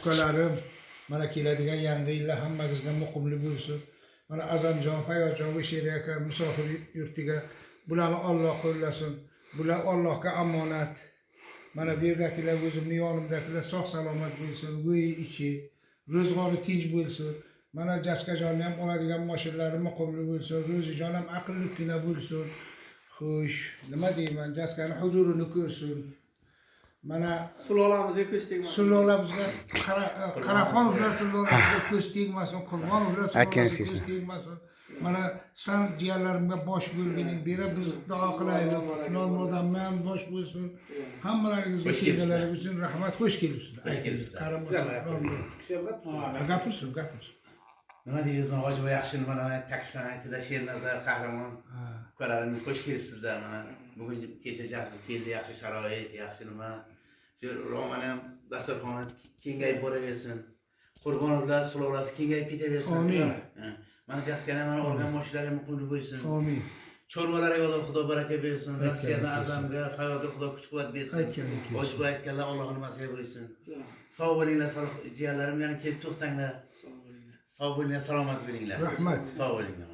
ukalarim, mana keladigan yangi yillar hammangizga muqimli bo'lsin. Mana Azamjon, Fayozjon va Sherali aka musofir yurtiga bularni Alloh qo'llasin. Bular Allohga omonat. Mana bu yerdagilar o'zimning yonimdagilar sog' salomat bo'lsin, uyi ichi, ro'zg'ori tinch bo'lsin. Mana Jaskajonni ham oladigan mashinalari muqimli bo'lsin, Ro'zijon ham aqllikgina bo'lsin. Xo'sh, nima deyman, Jaskani huzurini ko'rsin. Mana Sulolamizga ko'z tegmasin. Sulolamizga Qaraxonovlar sulolasiga ko'z tegmasin, Qurbonovlar sulolasiga ko'z tegmasin. Mana san jiyanlarimga bosh bo'lganing bera biz duo qilaylik. Nomodam ham bosh bo'lsin. Hammalaringizga sevgilarim uchun rahmat, xush kelibsizlar. Xush kelibsizlar. Gapirsin. Nima deymiz, hoji yaxshi nimalarni takliflarni aytdilar, Shernazar Qahramon. Ukalarim xush kelibsizlar. Mana bugun kecha Jasus keldi, yaxshi sharoit, yaxshi nima. Shu Roman ham dasturxoni kengayib boraversin. Qurbonovlar sulolasi kengayib ketaversin. Amin. Mana Jaskani mana olgan moshinalari muqimli bo'lsin. Amin. Chorvalarga Xudo baraka bersin. Rossiyadan Azamga, Fayozga Xudo kuch-quvvat bersin. Hoji bu aytganlar Allohning nimasiga bo'lsin. Sog' bo'linglar, jiyanlarim yana kelib to'xtanglar. Sog' bo'linglar, salomat bo'linglar. Rahmat. Sog' bo'linglar.